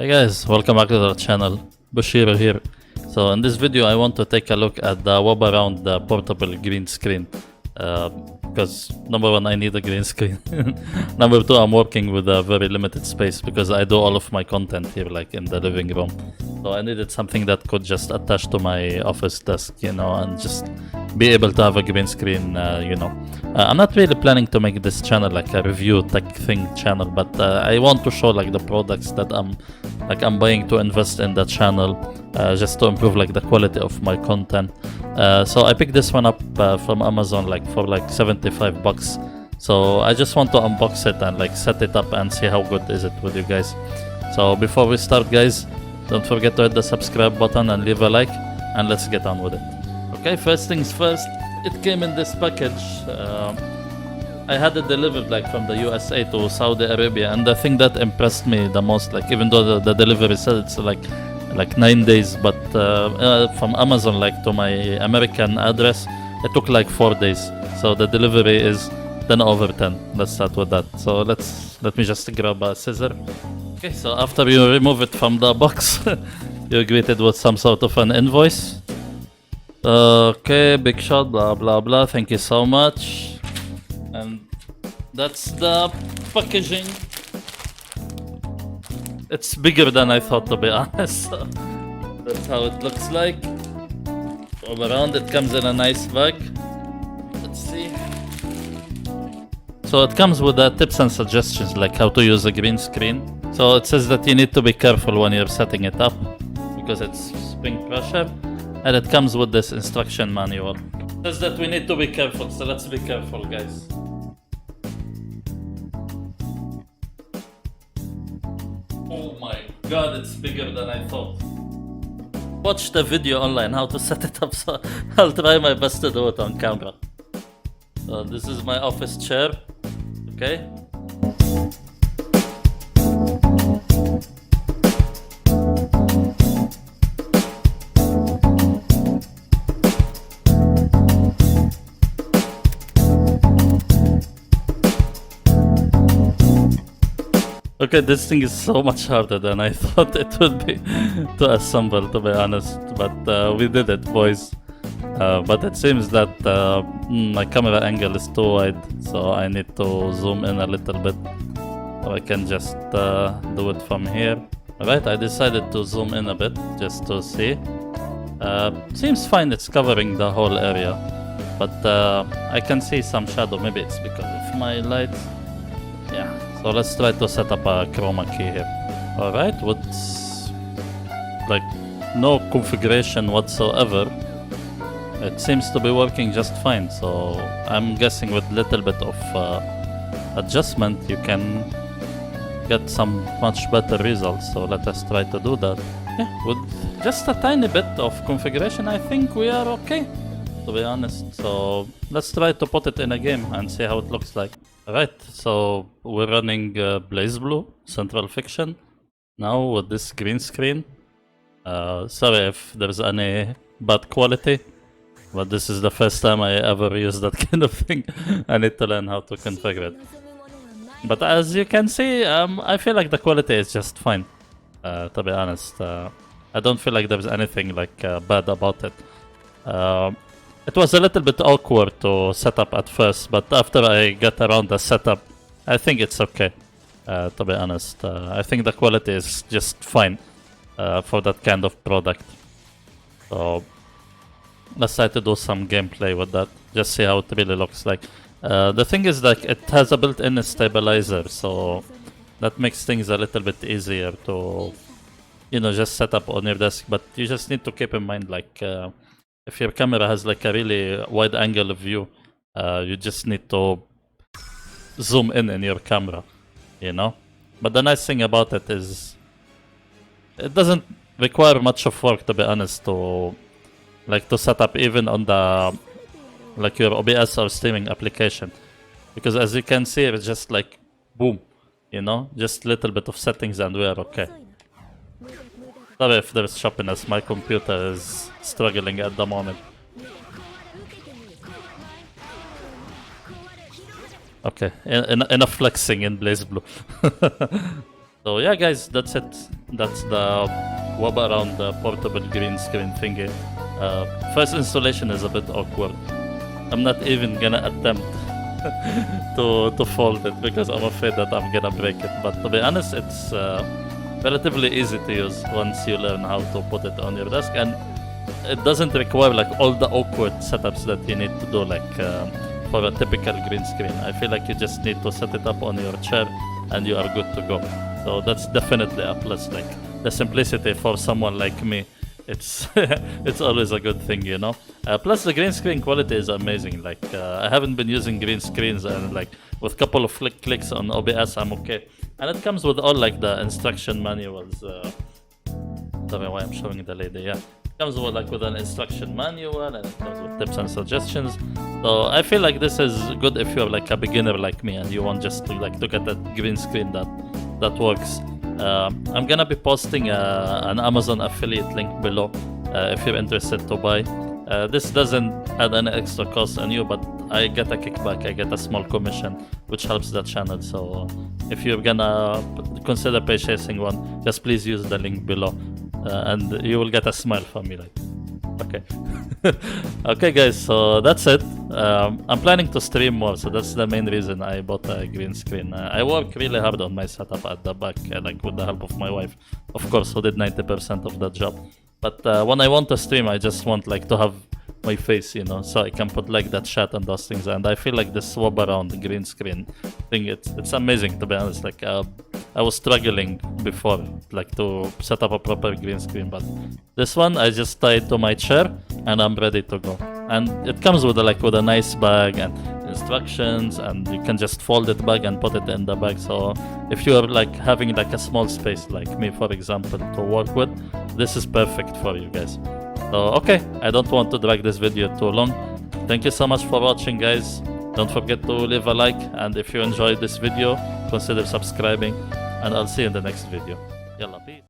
Hey guys, welcome back to the channel. Bachiru here. So in this video I want to take a look at the Webaround Portable Green Screen. Because number one, I need a green screen. Number two, I'm working with a very limited space because I do all of my content here like in the living room. So I needed something that could just attach to my office desk, and just be able to have a green screen, I'm not really planning to make this channel like a review tech thing channel, but I want to show like the products that I'm buying to invest in the channel, just to improve like the quality of my content. So I picked this one up from Amazon for 75 bucks. So I just want to unbox it and set it up and see how good is it with you guys. So before we start, guys, don't forget to hit the subscribe button and leave a like, and let's get on with it. Okay, first things first, it came in this package. I had it delivered from the USA to Saudi Arabia, and the thing that impressed me the most, even though the delivery said it's like 9 days, but from Amazon to my American address, it took 4 days. So the delivery is 10 over 10. Let's start with that. So let me just grab a scissor. Okay, so after you remove it from the box, you're greeted with some sort of an invoice. Okay, big shot, blah blah blah, thank you so much. And that's the packaging. It's bigger than I thought, to be honest. So that's how it looks like. All around, it comes in a nice bag. Let's see. So it comes with tips and suggestions like how to use a green screen. So it says that you need to be careful when you're setting it up because it's spring pressure. And it comes with this instruction manual. It says that we need to be careful, so let's be careful, guys. Oh my god, it's bigger than I thought. Watch the video online how to set it up, so I'll try my best to do it on camera. So this is my office chair, okay? Okay, this thing is so much harder than I thought it would be to assemble, to be honest. But we did it, boys. But it seems that my camera angle is too wide, so I need to zoom in a little bit. So I can just do it from here. Alright, I decided to zoom in a bit just to see. Seems fine, it's covering the whole area. But I can see some shadow, maybe it's because of my lights. Yeah. So let's try to set up a chroma key here. Alright, with no configuration whatsoever, it seems to be working just fine. So I'm guessing with little bit of adjustment you can get some much better results. So let us try to do that. Yeah, with just a tiny bit of configuration I think we are okay, to be honest. So let's try to put it in a game and see how it looks like. Alright, so we're running BlazBlue Central Fiction now with this green screen. Sorry if there's any bad quality, but this is the first time I ever use that kind of thing. I need to learn how to configure it. But as you can see, I feel like the quality is just fine, to be honest. I don't feel like there's anything bad about it. It was a little bit awkward to set up at first, but after I got around the setup, I think it's okay, to be honest. I think the quality is just fine for that kind of product. So let's try to do some gameplay with that, just see how it really looks like. The thing is it has a built-in stabilizer, so that makes things a little bit easier to, just set up on your desk. But you just need to keep in mind if your camera has a really wide angle of view, you just need to zoom in your camera, But the nice thing about it is it doesn't require much of work, to be honest, to set up even on the your OBS or streaming application, because as you can see it's just boom, just little bit of settings and we are okay. Sorry if there's choppiness, my computer is struggling at the moment. Okay, enough flexing in BlazBlue. So yeah, guys, that's it. That's the Webaround portable green screen thingy. First installation is a bit awkward. I'm not even gonna attempt to fold it because I'm afraid that I'm gonna break it. But to be honest, it's relatively easy to use once you learn how to put it on your desk, and it doesn't require like all the awkward setups that you need to do like for a typical green screen. I feel like you just need to set it up on your chair and you are good to go. So that's definitely a plus. Like the simplicity for someone like me, it's it's always a good thing, you know. Plus the green screen quality is amazing. Like I haven't been using green screens, and like with a couple of clicks on OBS I'm okay. And it comes with all like the instruction manuals. Tell me why I'm showing the lady. Yeah, it comes with an instruction manual, and it comes with tips and suggestions. So I feel like this is good if you're like a beginner like me and you want just to like look at that green screen that works. I'm gonna be posting an Amazon affiliate link below if you're interested to buy. This doesn't add any extra cost on you, but I get a kickback, I get a small commission, which helps the channel. So if you're gonna consider purchasing one, just please use the link below, and you will get a smile from me. Like, okay. Okay, guys, so that's it. I'm planning to stream more, so that's the main reason I bought a green screen. I work really hard on my setup at the back, like with the help of my wife, of course, who did 90% of the job. But when I want to stream, I just want like to have my face, you know, so I can put like that chat and those things. And I feel like this Webaround green screen thing, it's amazing, to be honest. Like I was struggling before like to set up a proper green screen, but this one I just tie it to my chair and I'm ready to go. And it comes with a nice bag and instructions, and you can just fold it back and put it in the bag. So if you're like having like a small space like me, for example, to work with, this is perfect for you guys. So okay, I don't want to drag this video too long. Thank you so much for watching, guys. Don't forget to leave a like, and if you enjoyed this video, consider subscribing, and I'll see you in the next video. Yalla, peace.